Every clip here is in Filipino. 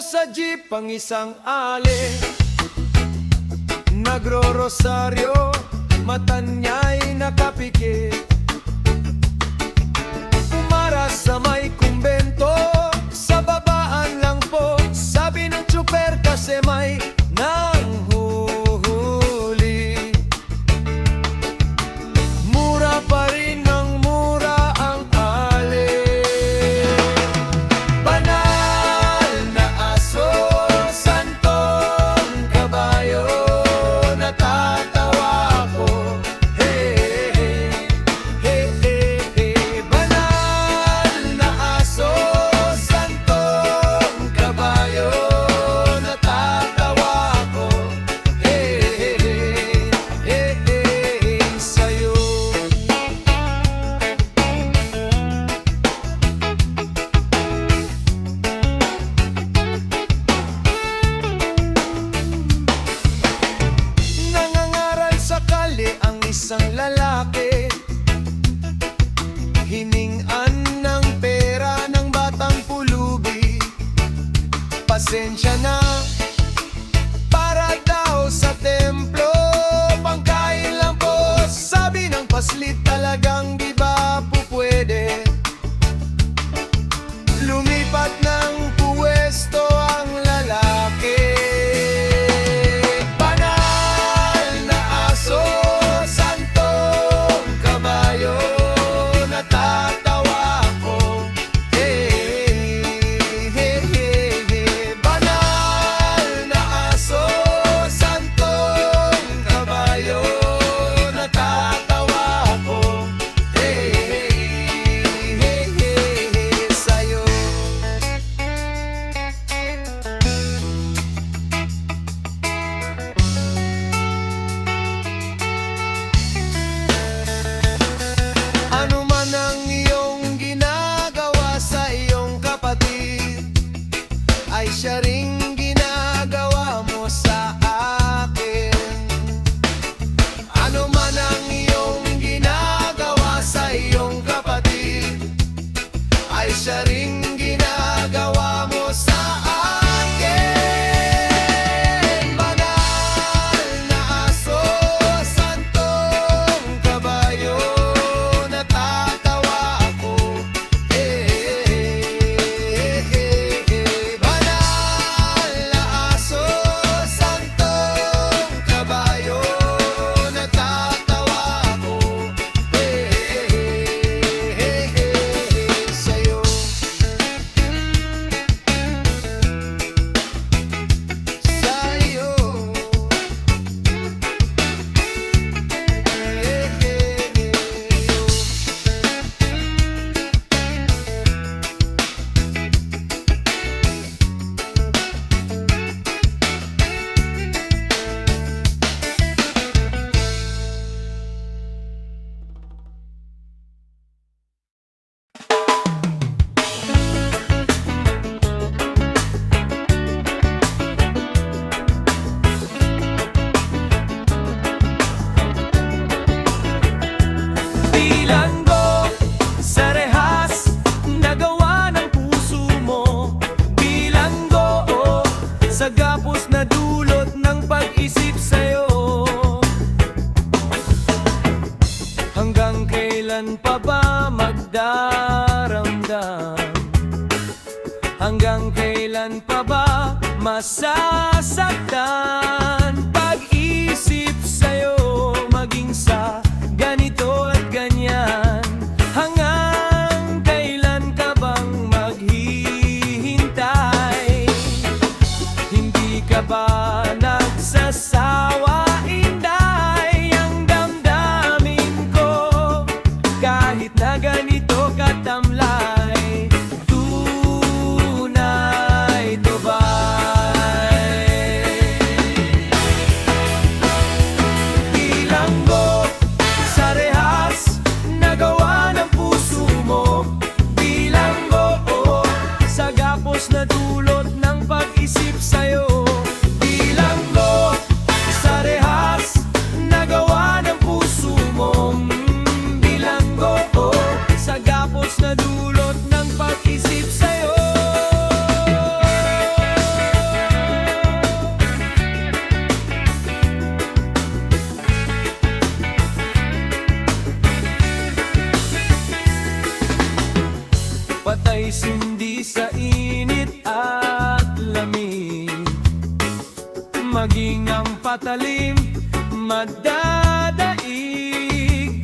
Sa jeep ang isang ali, nagro-rosaryo, mata niya'y nakapikit. Umaras sa may kumbento, sa babaan lang po, sabi ng tsuper kasi may nanghuhuli. Mura pa rin ng mura ang ali. Isang lalaki, hiningan ng pera ng batang pulubi. Pasensya na, para daw sa templo, pangkain lang po, sabi ng paslit, talagang di ba pupwede? Lumipat ng puwesto ang lalaki. Siya ring ginagawa mo sa akin. Ano man ang iyong ginagawa sa iyong kapatid, ay siya ring ginagawa mo sa akin. Banal na aso, santong kabayo, natatawa ako. Sa gapos na dulot ng pag-isip sa'yo, hanggang kailan pa ba magdaramdam? Hanggang kailan pa ba masasaktan? Pag-isip sa'yo, maging sa ganito at ganyan. Hanggang kailan ka ba ay sindi sa init at lamig. Maging ang patalim, madadaig.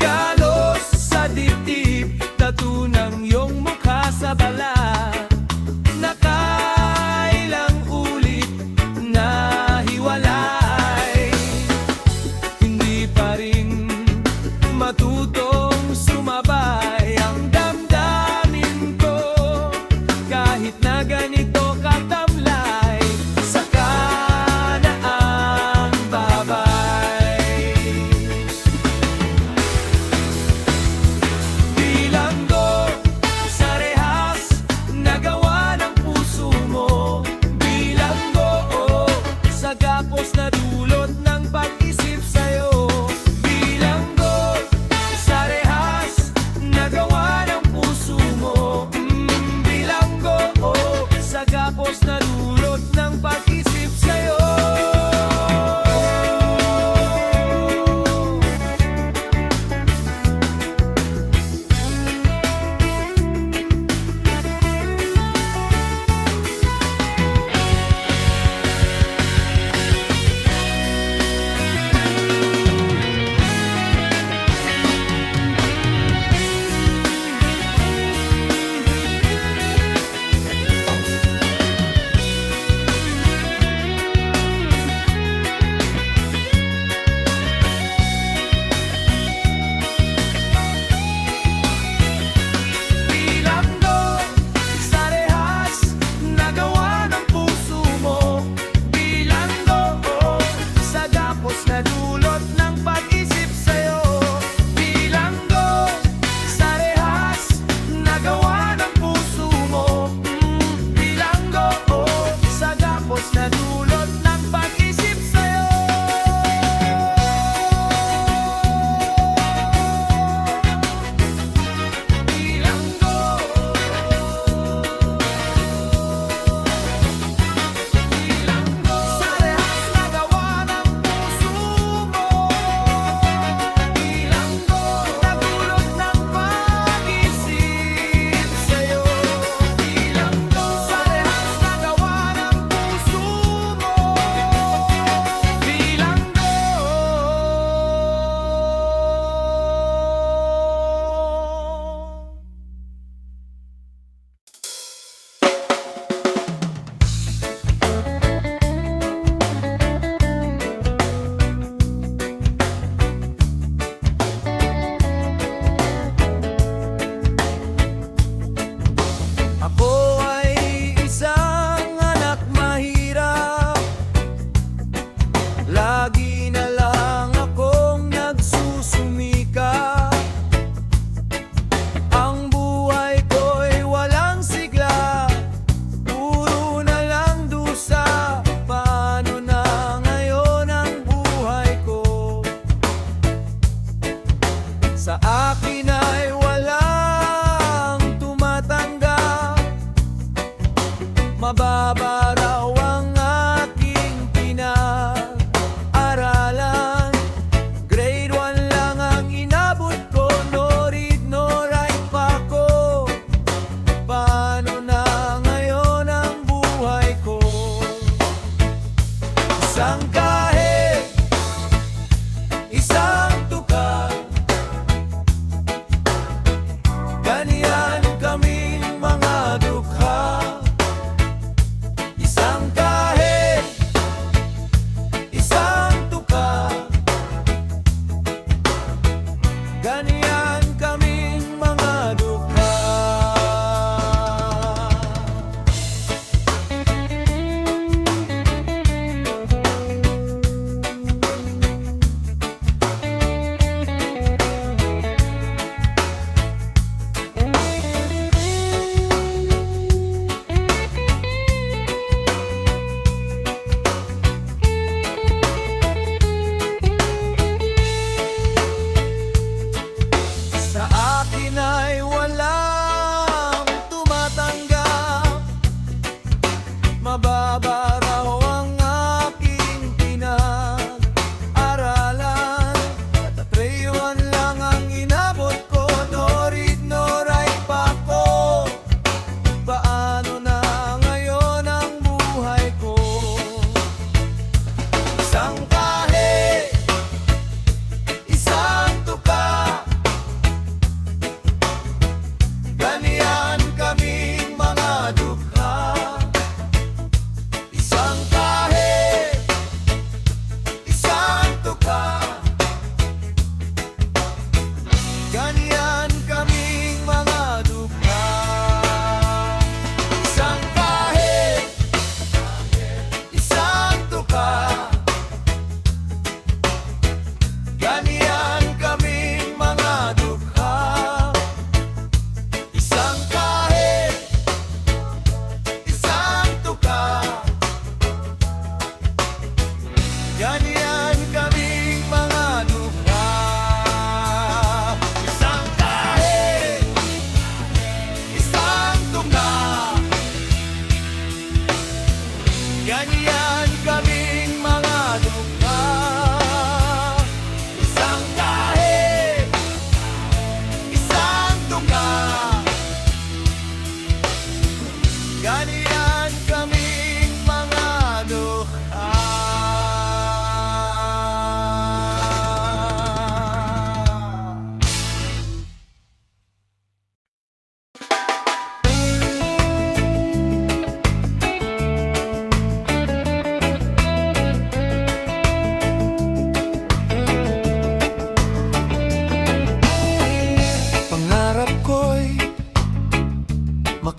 Galos sa dibdib, tattoo ng iyong mukha sa balat. Nakailang ulit na hiwalay, hindi pa rin matutong sumabay ang damdamin ko. Kahit na ganito katamlay, saka na ang babay.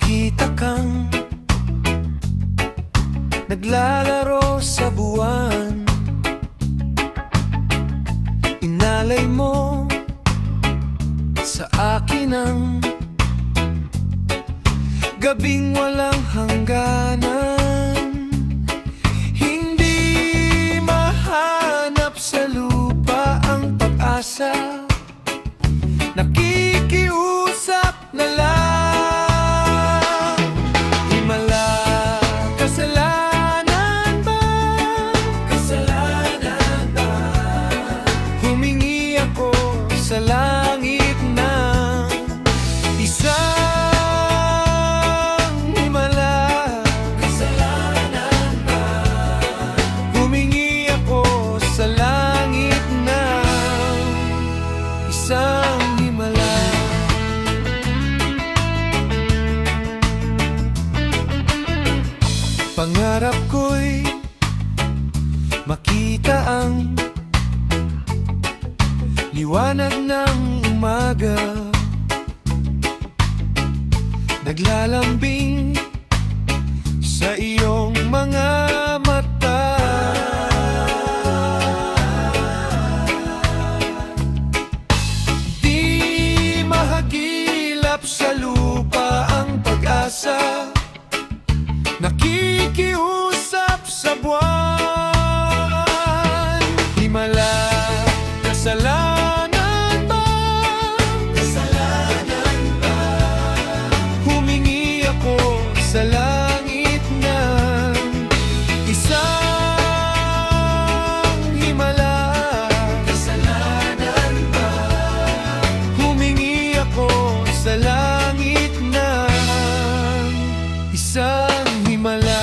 makita kang naglalaro sa buwan. Inalay mo sa akin ang gabing walang hangganan. Hindi mahanap sa lupa ang pag-asa, nakikiusap na lang. Himala, kasalanan ba? Kasalanan ba? Humingi ako sa langit ng isang himala. Kasalanan ba? Humingi ako sa langit ng isang himala. Pangarap ko'y makita ang liwanag ng umaga, naglalambing sa iyong mga mata. Di mahagilap sa lupa ang pag-asa, nakikiusap sa buwan. Himala, kasalanan ba? Kasalanan ba? Humingi ako sa langit ng isang himala. Kasalanan ba? Humingi ako sa langit ng isang himala.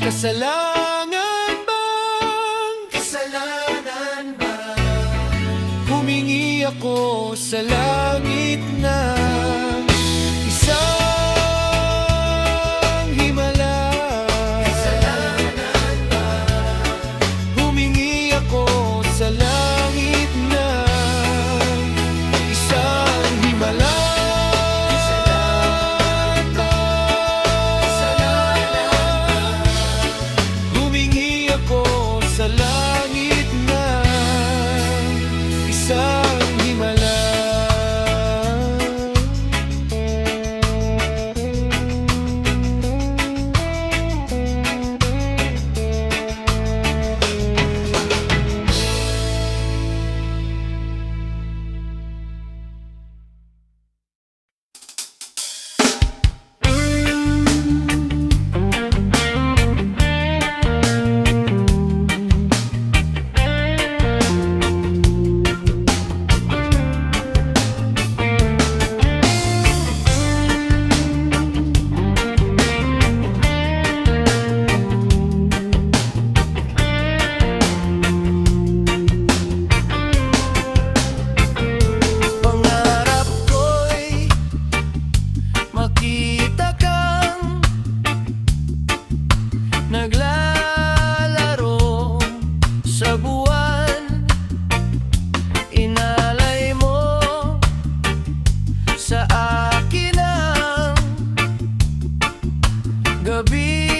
Kasalanan ba? Kasalanan ba? Humingi ako sa langit ng isang himala. Kasalanan ba? Humingi ako sa langit ng isang himala. Sa langit ng isang himala. Naglalaro sa buwan, inalay mo sa akin ang gabi.